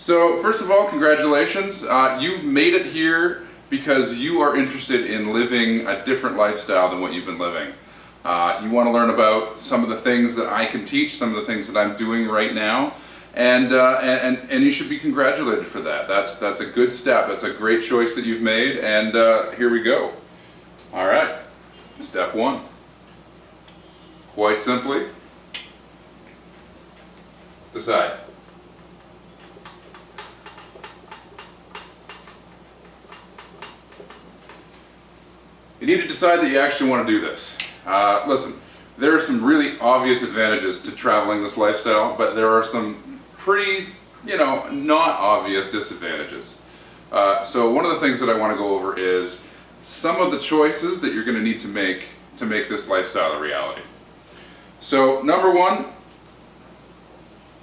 So first of all, congratulations. You've made it here because you are interested in living a different lifestyle than what you've been living. You want to learn about some of the things that I can teach, some of the things that I'm doing right now, and you should be congratulated for that. That's a good step. That's a great choice that you've made, and here we go. All right, step one. Quite simply, decide. You need to decide that you actually want to do this. Listen, there are some really obvious advantages to traveling this lifestyle, but there are some pretty, not obvious disadvantages. So one of the things that I want to go over is some of the choices that you're going to need to make this lifestyle a reality. So number one,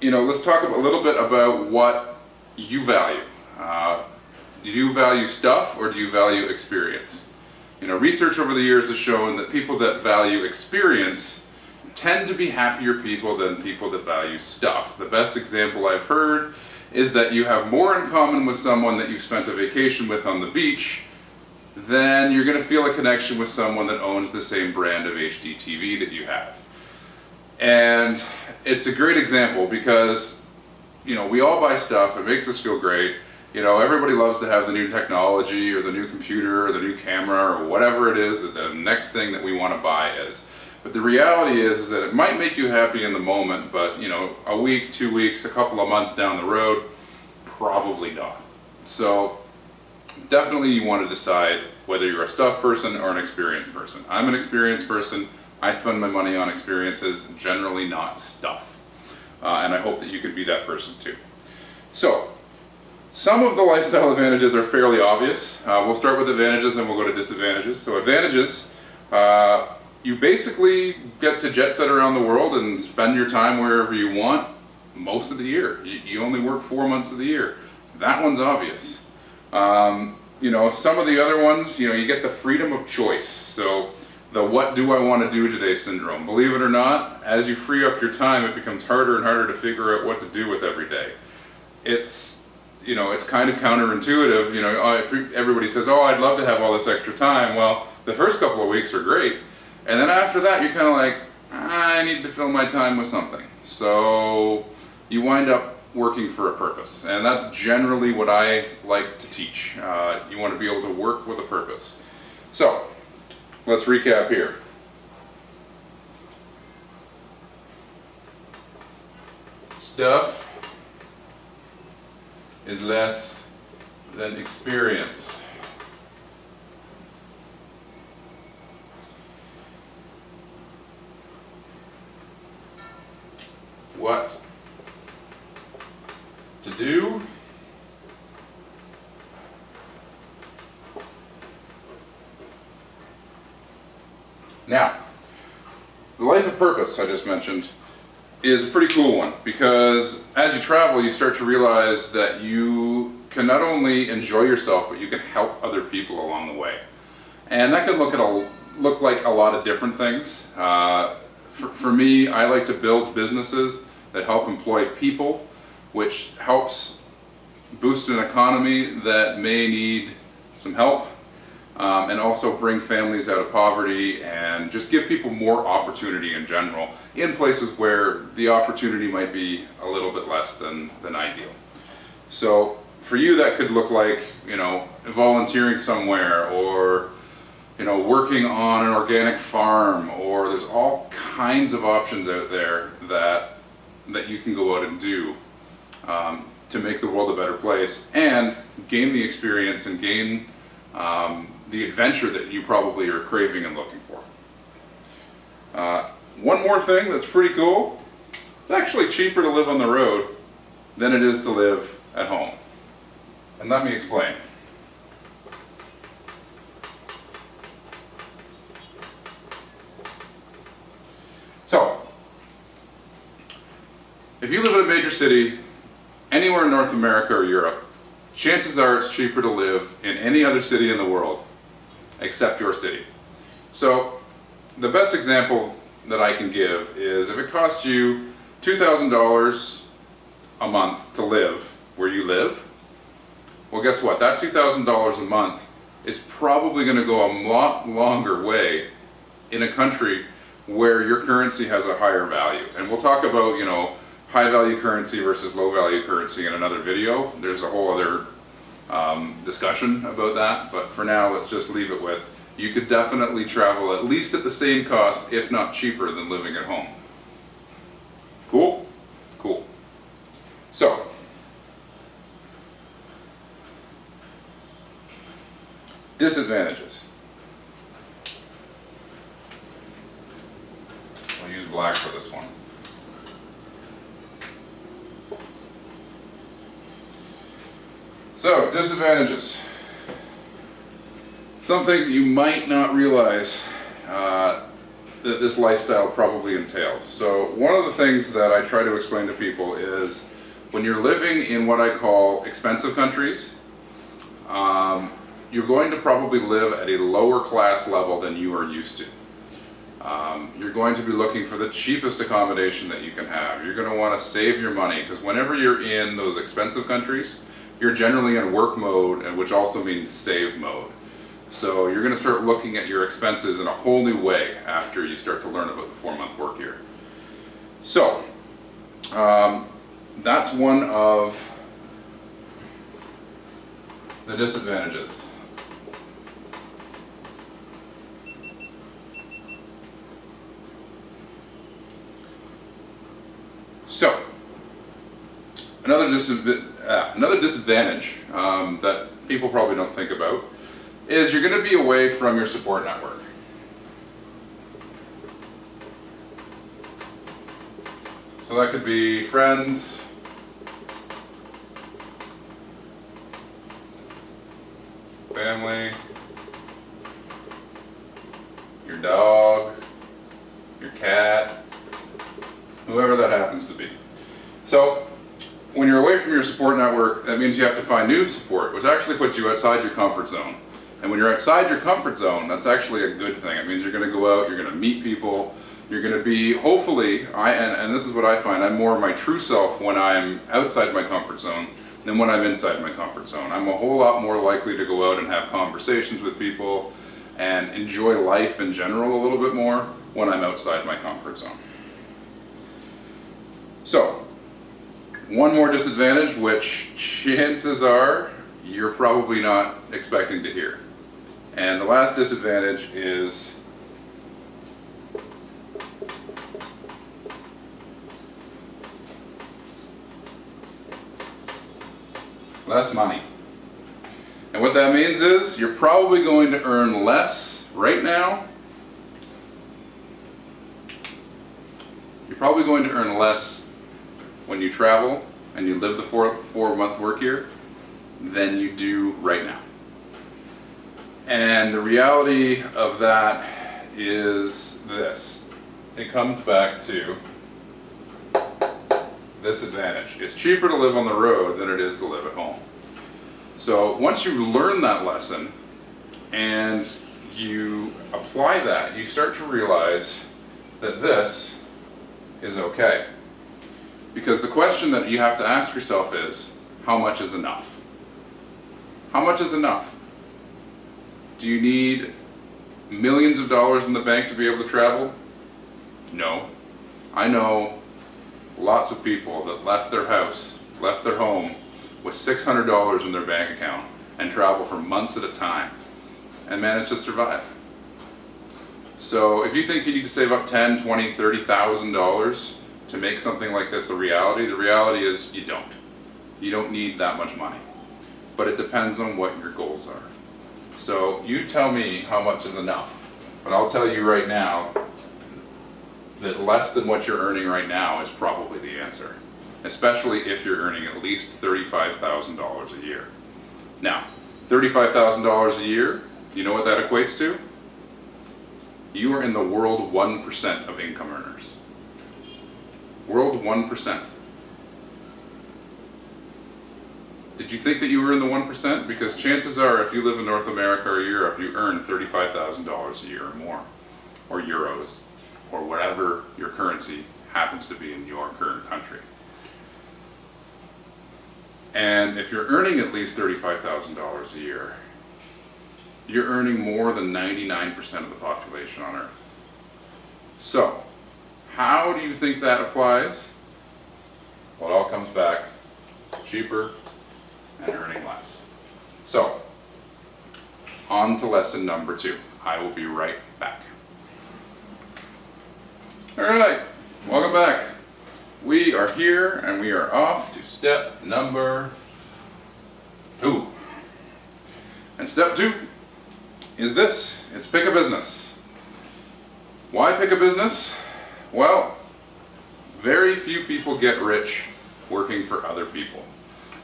let's talk a little bit about what you value. Do you value stuff or do you value experience? Research over the years has shown that people that value experience tend to be happier people than people that value stuff. The best example I've heard is that you have more in common with someone that you've spent a vacation with on the beach than you're going to feel a connection with someone that owns the same brand of HD TV that you have. And it's a great example because, we all buy stuff, it makes us feel great. Everybody loves to have the new technology or the new computer or the new camera or whatever it is that the next thing that we want to buy is. But the reality is that it might make you happy in the moment, but a week, 2 weeks, a couple of months down the road, probably not. So definitely you want to decide whether you're a stuff person or an experience person. I'm an experience person. I spend my money on experiences, generally not stuff. And I hope that you could be that person too. So, some of the lifestyle advantages are fairly obvious. We'll start with advantages and we'll go to disadvantages. So advantages, you basically get to jet set around the world and spend your time wherever you want most of the year. You only work 4 months of the year. That one's obvious. Some of the other ones, you get the freedom of choice. So the what do I want to do today syndrome. Believe it or not, as you free up your time, it becomes harder and harder to figure out what to do with every day. It's kind of counterintuitive. Everybody says, oh, I'd love to have all this extra time. Well, the first couple of weeks are great. And then after that, you're kind of like, I need to fill my time with something. So you wind up working for a purpose. And that's generally what I like to teach. You want to be able to work with a purpose. So let's recap here. Stuff is less than experience. What to do? Now, the life of purpose I just mentioned is a pretty cool one because as you travel you start to realize that you can not only enjoy yourself but you can help other people along the way. And that can look like a lot of different things. For me, I like to build businesses that help employ people, which helps boost an economy that may need some help. And also bring families out of poverty and just give people more opportunity in general in places where the opportunity might be a little bit less than ideal. So for you that could look like, volunteering somewhere or, working on an organic farm, or there's all kinds of options out there that you can go out and do to make the world a better place and gain the experience and gain the adventure that you probably are craving and looking for. One more thing that's pretty cool, it's actually cheaper to live on the road than it is to live at home. And let me explain. So, if you live in a major city, anywhere in North America or Europe, chances are it's cheaper to live in any other city in the world except your city. So the best example that I can give is if it costs you $2,000 a month to live where you live Well, guess what? That $2,000 a month is probably going to go a lot longer way in a country where your currency has a higher value. And we'll talk about, high value currency versus low value currency in another video. There's a whole other discussion about that, but for now, let's just leave it with, you could definitely travel at least at the same cost, if not cheaper, than living at home. Cool? Cool. So, disadvantages. I'll use black for this one. So, disadvantages. Some things that you might not realize that this lifestyle probably entails. So, one of the things that I try to explain to people is when you're living in what I call expensive countries, you're going to probably live at a lower class level than you are used to. You're going to be looking for the cheapest accommodation that you can have. You're going to want to save your money, because whenever you're in those expensive countries, you're generally in work mode, and which also means save mode. So you're going to start looking at your expenses in a whole new way after you start to learn about the 4-month work year. So that's one of the disadvantages. So, another disadvantage that people probably don't think about is you're going to be away from your support network. So that could be friends, family, your dog, your cat, whoever that happens to be. So, when you're away from your support network, that means you have to find new support, which actually puts you outside your comfort zone. And when you're outside your comfort zone, that's actually a good thing. It means you're going to go out, you're going to meet people, you're going to be, hopefully, and this is what I find, I'm more my true self when I'm outside my comfort zone than when I'm inside my comfort zone. I'm a whole lot more likely to go out and have conversations with people and enjoy life in general a little bit more when I'm outside my comfort zone. So, one more disadvantage, which chances are you're probably not expecting to hear. And the last disadvantage is less money. And what that means is you're probably going to earn less right now. You're probably going to earn less when you travel and you live the 4-month work year than you do right now. And the reality of that is this. It comes back to this advantage. It's cheaper to live on the road than it is to live at home. So once you learn that lesson and you apply that, you start to realize that this is okay. Because the question that you have to ask yourself is, how much is enough? How much is enough? Do you need millions of dollars in the bank to be able to travel? No. I know lots of people that left their house, left their home with $600 in their bank account and travel for months at a time and manage to survive. So if you think you need to save up $10,000, $20,000, $30,000 to make something like this a reality, the reality is you don't. You don't need that much money. But it depends on what your goals are. So you tell me how much is enough. But I'll tell you right now that less than what you're earning right now is probably the answer. Especially if you're earning at least $35,000 a year. Now, $35,000 a year, you know what that equates to? You are in the world 1% of income earners. World 1%. Did you think that you were in the 1%? Because chances are, if you live in North America or Europe, you earn $35,000 a year or more, or euros, or whatever your currency happens to be in your current country. And if you're earning at least $35,000 a year, you're earning more than 99% of the population on Earth. So, how do you think that applies? Well, it all comes back cheaper and earning less. So, on to lesson number 2. I will be right back. Alright, welcome back. We are here and we are off to step number 2. And step 2 is this. It's pick a business. Why pick a business? Well, very few people get rich working for other people.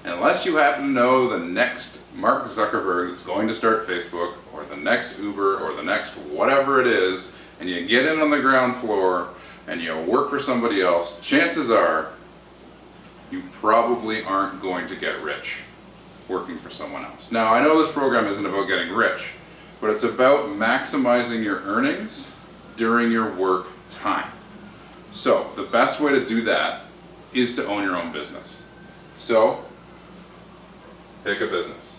Unless you happen to know the next Mark Zuckerberg that's going to start Facebook, or the next Uber, or the next whatever it is, and you get in on the ground floor and you work for somebody else, chances are you probably aren't going to get rich working for someone else. Now, I know this program isn't about getting rich, but it's about maximizing your earnings during your work time. So, the best way to do that is to own your own business. So, pick a business.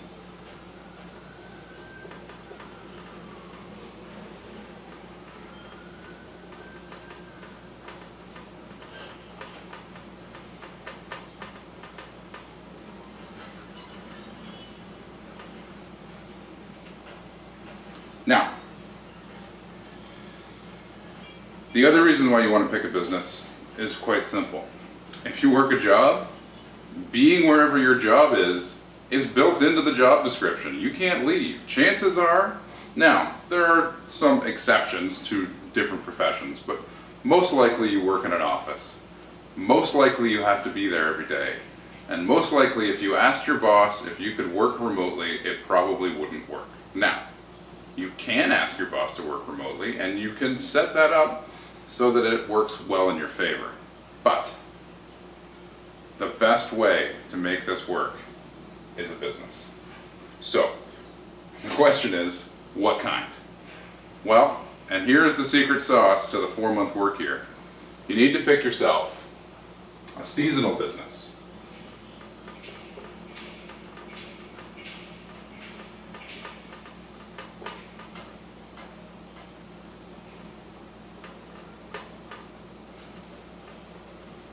Now, the other reason why you want to pick a business is quite simple. If you work a job, being wherever your job is built into the job description. You can't leave. Chances are, now, there are some exceptions to different professions, but most likely you work in an office. Most likely you have to be there every day. And most likely if you asked your boss if you could work remotely, it probably wouldn't work. Now, you can ask your boss to work remotely, and you can set that up so that it works well in your favor. But the best way to make this work is a business. So, the question is, what kind? Well, and here's the secret sauce to the 4-month work year. You need to pick yourself a seasonal business.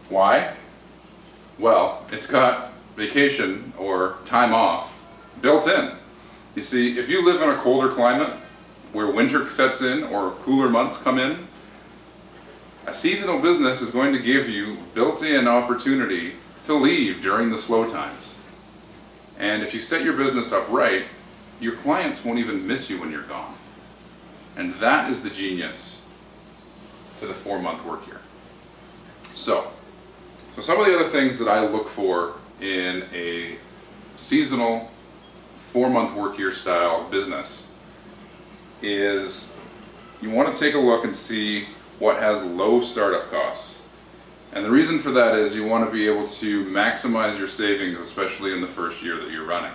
Why? Well, it's got vacation or time off built in. You see, if you live in a colder climate where winter sets in or cooler months come in, a seasonal business is going to give you built-in opportunity to leave during the slow times. And if you set your business up right, your clients won't even miss you when you're gone. And that is the genius to the 4-month work year. So some of the other things that I look for in a seasonal 4-month work year style business is you want to take a look and see what has low startup costs. And the reason for that is you want to be able to maximize your savings, especially in the first year that you're running.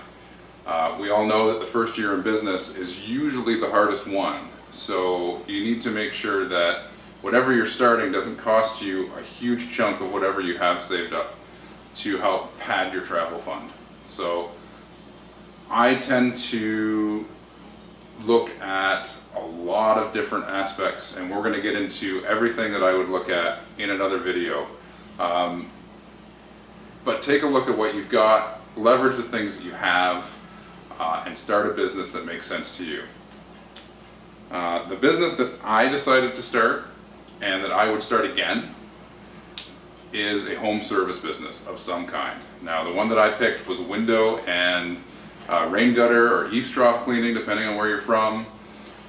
We all know that the first year in business is usually the hardest one. So you need to make sure that whatever you're starting doesn't cost you a huge chunk of whatever you have saved up to help pad your travel fund. So I tend to look at a lot of different aspects, and we're going to get into everything that I would look at in another video. But take a look at what you've got, leverage the things that you have, and start a business that makes sense to you. The business that I decided to start and that I would start again is a home service business of some kind. Now, the one that I picked was window and rain gutter or eaves trough cleaning, depending on where you're from.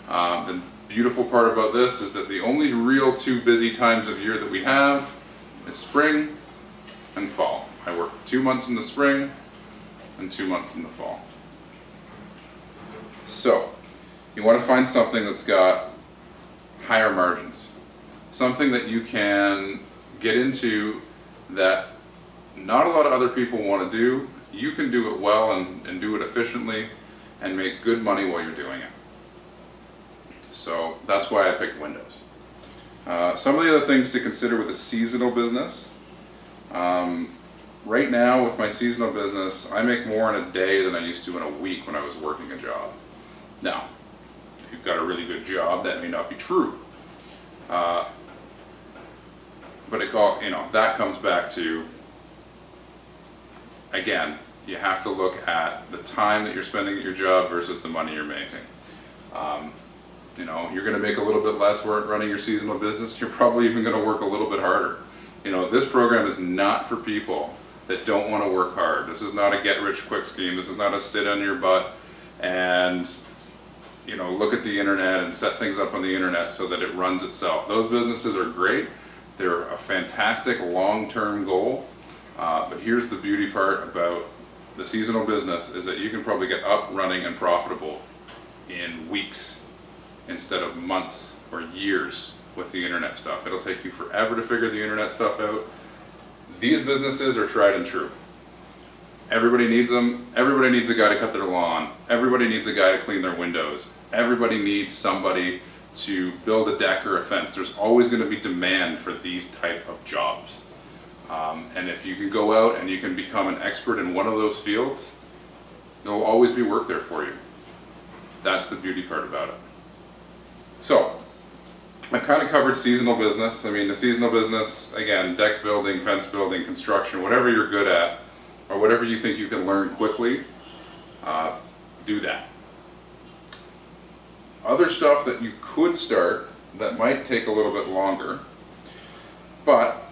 The beautiful part about this is that the only real 2 busy times of year that we have is spring and fall. I work 2 months in the spring and 2 months in the fall. So, you want to find something that's got higher margins. Something that you can get into that not a lot of other people want to do. You can do it well and do it efficiently and make good money while you're doing it. So that's why I picked windows. Some of the other things to consider with a seasonal business, right now with my seasonal business, I make more in a day than I used to in a week when I was working a job. Now, if you've got a really good job, that may not be true. But that comes back to, again, you have to look at the time that you're spending at your job versus the money you're making. You're going to make a little bit less work running your seasonal business. You're probably even going to work a little bit harder. This program is not for people that don't want to work hard. This is not a get-rich-quick scheme. This is not a sit on your butt and look at the internet and set things up on the internet so that it runs itself. Those businesses are great. They're a fantastic long-term goal. But here's the beauty part about the seasonal business is that you can probably get up, running, and profitable in weeks instead of months or years with the internet stuff. It'll take you forever to figure the internet stuff out. These businesses are tried and true. Everybody needs them. Everybody needs a guy to cut their lawn. Everybody needs a guy to clean their windows. Everybody needs somebody to build a deck or a fence. There's always going to be demand for these type of jobs. And if you can go out and you can become an expert in one of those fields, there'll always be work there for you. That's the beauty part about it. So, I've kind of covered seasonal business. The seasonal business, again, deck building, fence building, construction, whatever you're good at, or whatever you think you can learn quickly, do that. Other stuff that you could start that might take a little bit longer, but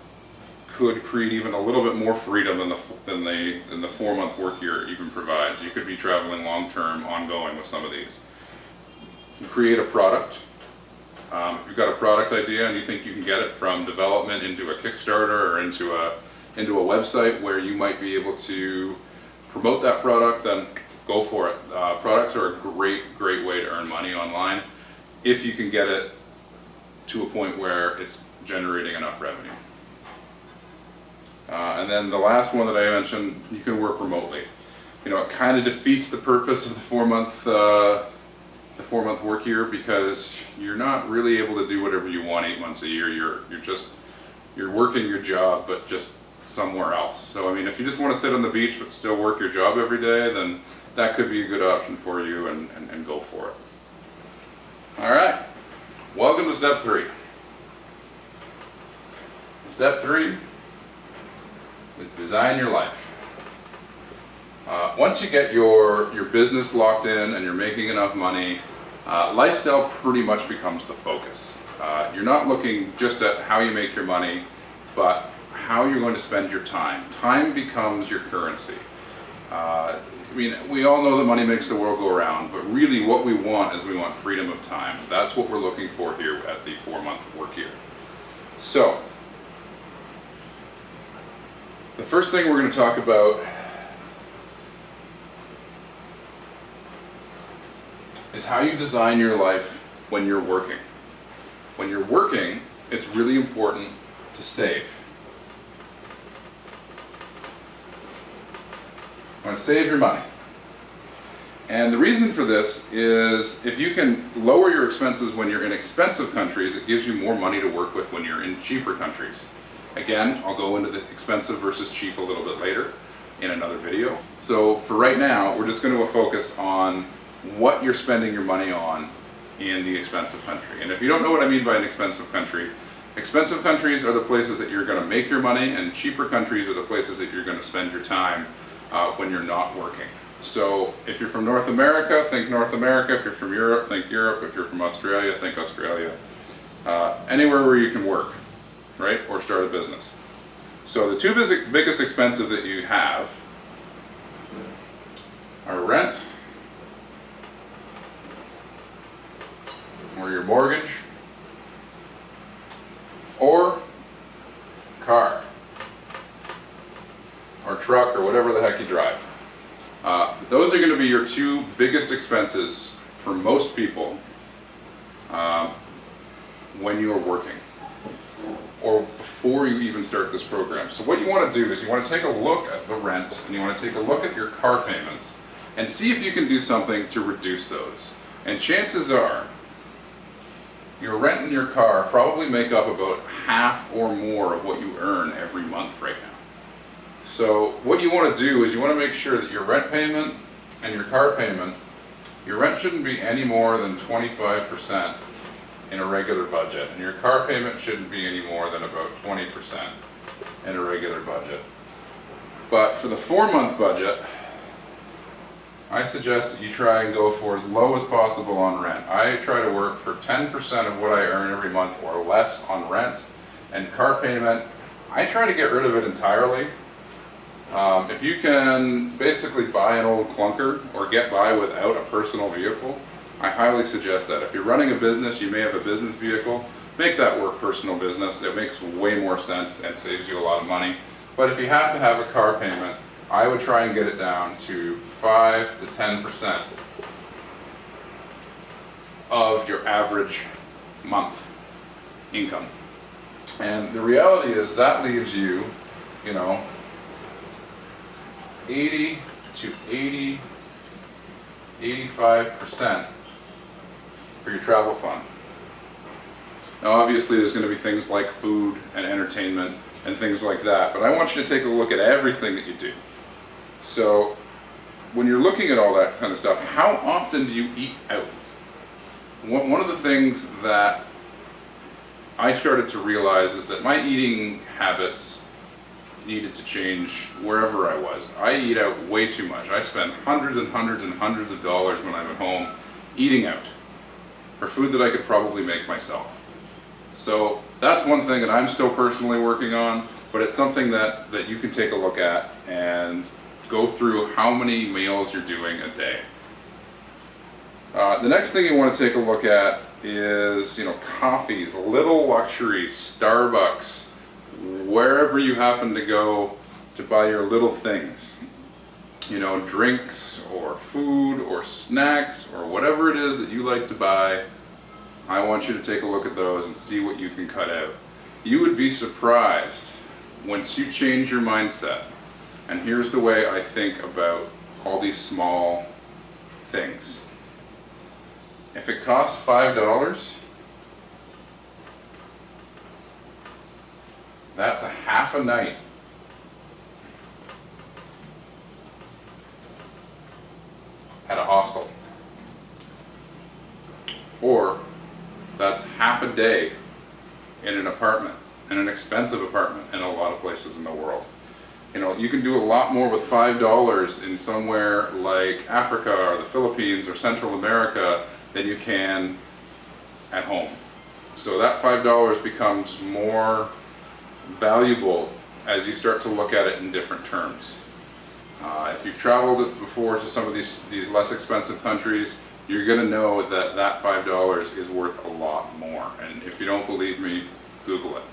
could create even a little bit more freedom than the 4-month work year even provides. You could be traveling long-term, ongoing with some of these. You create a product. If you've got a product idea and you think you can get it from development into a Kickstarter or into a website where you might be able to promote that product, then go for it. Products are a great way to earn money online if you can get it to a point where it's generating enough revenue. And then the last one that I mentioned, you can work remotely. It kind of defeats the purpose of the 4-month work year because you're not really able to do whatever you want 8 months a year. You're working your job, but just somewhere else. So if you just want to sit on the beach but still work your job every day, then that could be a good option for you, and go for it. All right, welcome to step 3. Step 3 is design your life. Once you get your business locked in and you're making enough money, lifestyle pretty much becomes the focus. You're not looking just at how you make your money, but how you're going to spend your time. Time becomes your currency. We all know that money makes the world go around, but really what we want is we want freedom of time. That's what we're looking for here at the 4-month work year. So, the first thing we're going to talk about is how you design your life when you're working. When you're working, it's really important to save. You want to save your money. And the reason for this is if you can lower your expenses when you're in expensive countries, it gives you more money to work with when you're in cheaper countries. Again, I'll go into the expensive versus cheap a little bit later in another video. So for right now, we're just going to focus on what you're spending your money on in the expensive country. And if you don't know what I mean by an expensive countries are the places that you're going to make your money, and cheaper countries are the places that you're going to spend your time when you're not working. So if you're from North America, think North America. If you're from Europe, think Europe. If you're from Australia, think Australia. Anywhere where you can work, right, or start a business. So the two biggest expenses that you have are rent, or your mortgage, or car, or truck, or whatever the heck you drive. Those are going to be your two biggest expenses for most people when you are working, or before you even start this program. So what you want to do is you want to take a look at the rent, and you want to take a look at your car payments, and see if you can do something to reduce those. And chances are, your rent and your car probably make up about half or more of what you earn every month right now. So what you want to do is you want to make sure that your rent payment and your car payment, your rent shouldn't be any more than 25% in a regular budget, and your car payment shouldn't be any more than about 20% in a regular budget. But for the 4-month budget, I suggest that you try and go for as low as possible on rent. I try to work for 10% of what I earn every month or less on rent. And car payment, I try to get rid of it entirely. If you can basically buy an old clunker or get by without a personal vehicle, I highly suggest that. If you're running a business, you may have a business vehicle, make that work personal business. It makes way more sense and saves you a lot of money. But if you have to have a car payment, I would try and get it down to 5 to 10% of your average month income. And the reality is that leaves you, 80 to 85% for your travel fund. Now obviously there's going to be things like food and entertainment and things like that, but I want you to take a look at everything that you do. So when you're looking at all that kind of stuff, how often do you eat out? One of the things that I started to realize is that my eating habits needed to change wherever I was. I eat out way too much. I spend hundreds and hundreds and hundreds of dollars when I'm at home eating out for food that I could probably make myself. So that's one thing that I'm still personally working on, but it's something that you can take a look at and go through how many meals you're doing a day. The next thing you want to take a look at is, coffees, little luxuries, Starbucks, wherever you happen to go to buy your little things. Drinks or food or snacks or whatever it is that you like to buy, I want you to take a look at those and see what you can cut out. You would be surprised once you change your mindset. And here's the way I think about all these small things. If it costs $5, that's a half a night. At a hostel. Or that's half a day in an apartment, in an expensive apartment in a lot of places in the world. You can do a lot more with $5 in somewhere like Africa or the Philippines or Central America than you can at home. So that $5 becomes more valuable as you start to look at it in different terms. If you've traveled before to some of these less expensive countries, you're going to know that $5 is worth a lot more. And if you don't believe me, Google it.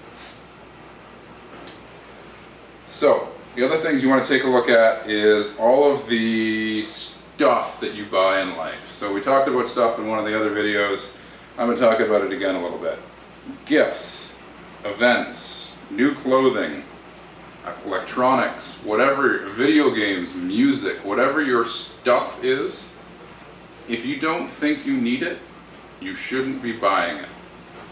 So the other things you want to take a look at is all of the stuff that you buy in life. So we talked about stuff in one of the other videos. I'm going to talk about it again a little bit. Gifts, events, new clothing, electronics, whatever, video games, music, whatever your stuff is, if you don't think you need it, you shouldn't be buying it.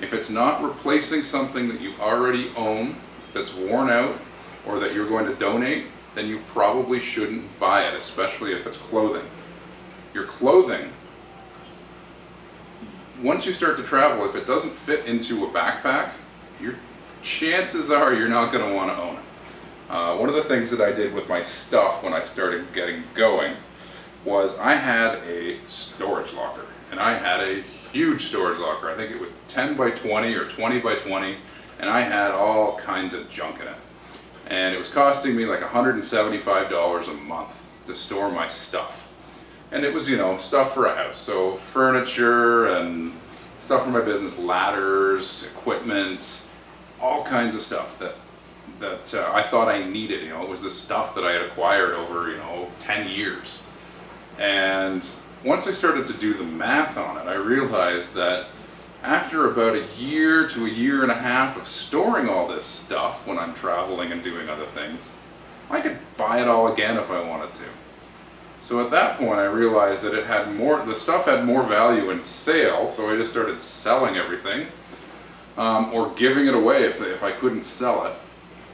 If it's not replacing something that you already own, that's worn out, or that you're going to donate, then you probably shouldn't buy it, especially if it's clothing. Your clothing, once you start to travel, if it doesn't fit into a backpack, your chances are you're not going to want to own it. One of the things that I did with my stuff when I started getting going was I had a storage locker, and I had a huge storage locker. I think it was 10 by 20 or 20 by 20, and I had all kinds of junk in it. And it was costing me like $175 a month to store my stuff. And it was, stuff for a house. So furniture and stuff for my business, ladders, equipment, all kinds of stuff that I thought I needed. It was the stuff that I had acquired over, 10 years. And once I started to do the math on it, I realized that after about a year to a year and a half of storing all this stuff when I'm traveling and doing other things, I could buy it all again if I wanted to. So at that point I realized that the stuff had more value in sale, so I just started selling everything, or giving it away if I couldn't sell it.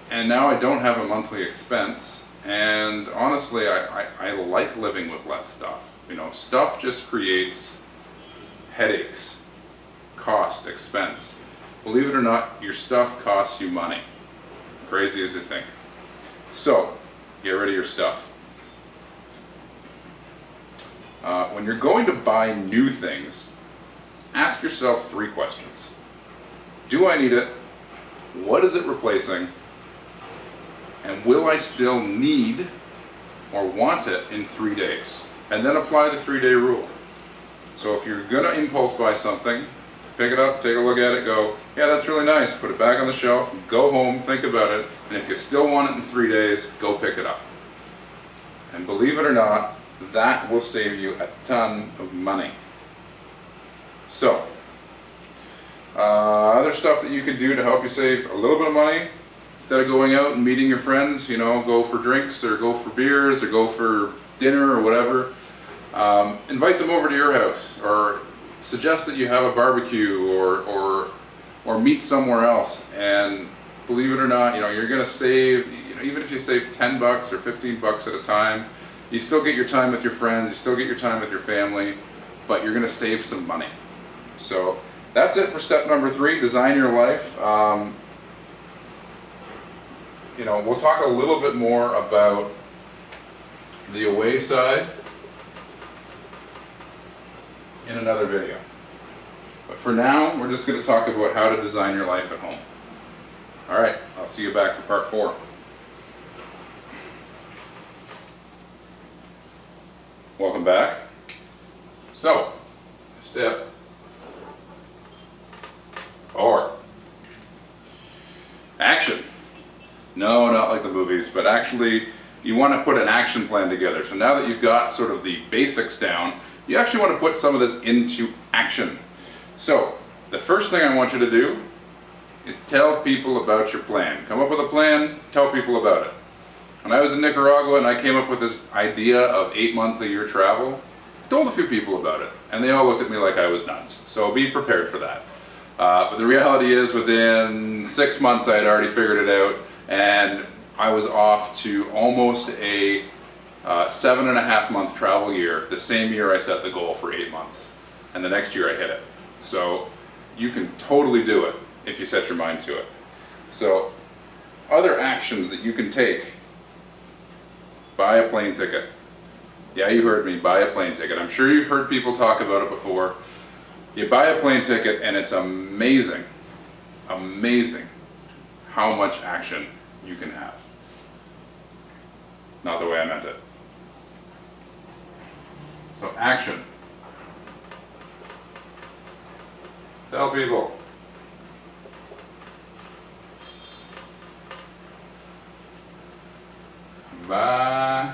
And now I don't have a monthly expense, and honestly, I like living with less stuff. You know, stuff just creates headaches, cost, expense. Believe it or not, your stuff costs you money. Crazy as you think. So, get rid of your stuff. When you're going to buy new things, ask yourself 3 questions. Do I need it? What is it replacing? And will I still need or want it in 3 days? And then apply the 3-day rule. So if you're gonna impulse buy something, pick it up, take a look at it, go, yeah, that's really nice, put it back on the shelf, go home, think about it, and if you still want it in 3 days, go pick it up. And believe it or not, that will save you a ton of money. So, other stuff that you can do to help you save a little bit of money, instead of going out and meeting your friends, you know, go for drinks or go for beers or go for dinner or whatever, invite them over to your house, or suggest that you have a barbecue, or meet somewhere else. And believe it or not, you know, you're going to save, you know, even if you save $10 or $15 at a time, you still get your time with your friends, you still get your time with your family, but you're going to save some money. So that's it for step number 3, design your life. You know, we'll talk a little bit more about the away side in another video. But for now, we're just going to talk about how to design your life at home. Alright, I'll see you back for part 4. Welcome back. So, step 4. Action. No, not like the movies, but actually you want to put an action plan together. So now that you've got sort of the basics down, you actually want to put some of this into action. So, the first thing I want you to do is tell people about your plan. Come up with a plan, tell people about it. When I was in Nicaragua and I came up with this idea of 8 months a year travel, I told a few people about it, and they all looked at me like I was nuts. So be prepared for that. But the reality is, within 6 months I had already figured it out, and I was off to almost a 7.5 month travel year, the same year I set the goal for 8 months. And the next year I hit it. So you can totally do it if you set your mind to it. So other actions that you can take: buy a plane ticket. Yeah, you heard me, buy a plane ticket. I'm sure you've heard people talk about it before. You buy a plane ticket and it's amazing, amazing how much action you can have. Not the way I meant it. So action. Tell people. Buy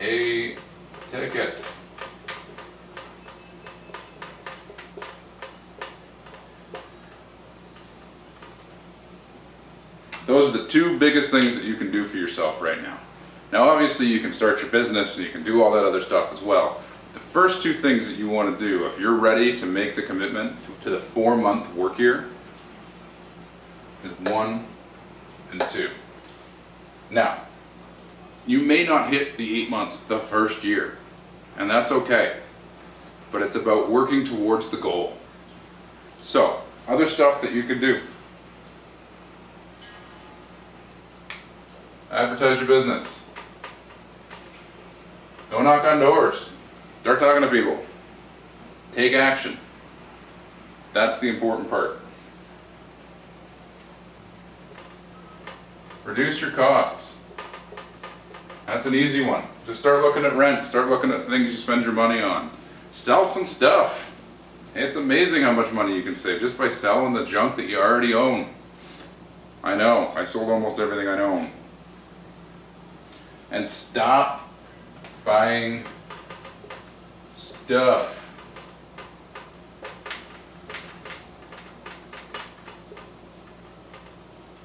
a ticket. Those are the 2 biggest things that you can do for yourself right now. Now obviously you can start your business and you can do all that other stuff as well. The first 2 things that you want to do, if you're ready to make the commitment to the 4-month work year, is 1 and 2. Now, you may not hit the 8 months the first year, and that's okay, but it's about working towards the goal. So, other stuff that you could do. Advertise your business. Go knock on doors. Start talking to people. Take action. That's the important part. Reduce your costs. That's an easy one. Just start looking at rent. Start looking at things you spend your money on. Sell some stuff. It's amazing how much money you can save just by selling the junk that you already own. I know. I sold almost everything I own. And stop buying stuff.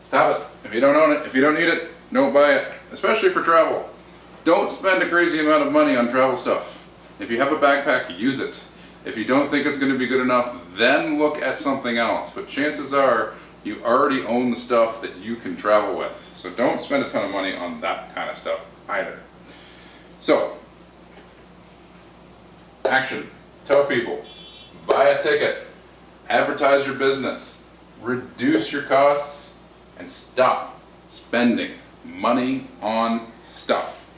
Stop it. If you don't own it, if you don't need it, don't buy it. Especially for travel. Don't spend a crazy amount of money on travel stuff. If you have a backpack, use it. If you don't think it's going to be good enough, then look at something else. But chances are, You already own the stuff that you can travel with. So don't spend a ton of money on that kind of stuff either. So, action. Tell people. Buy a ticket. Advertise your business. Reduce your costs. And stop spending money on stuff.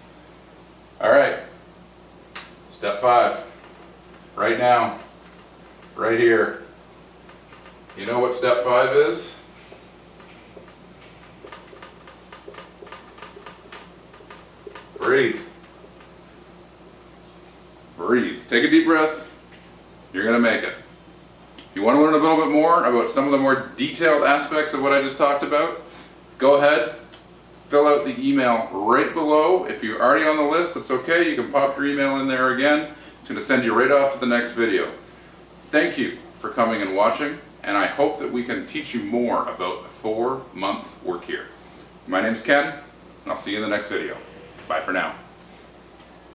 Alright. Step 5. Right now. Right here. You know what step 5 is? Breathe. Breathe. Take a deep breath. You're going to make it. If you want to learn a little bit more about some of the more detailed aspects of what I just talked about, go ahead, fill out the email right below. If you're already on the list, that's okay. You can pop your email in there again. It's going to send you right off to the next video. Thank you for coming and watching, and I hope that we can teach you more about the 4-month work year. My name's Ken, and I'll see you in the next video. Bye for now.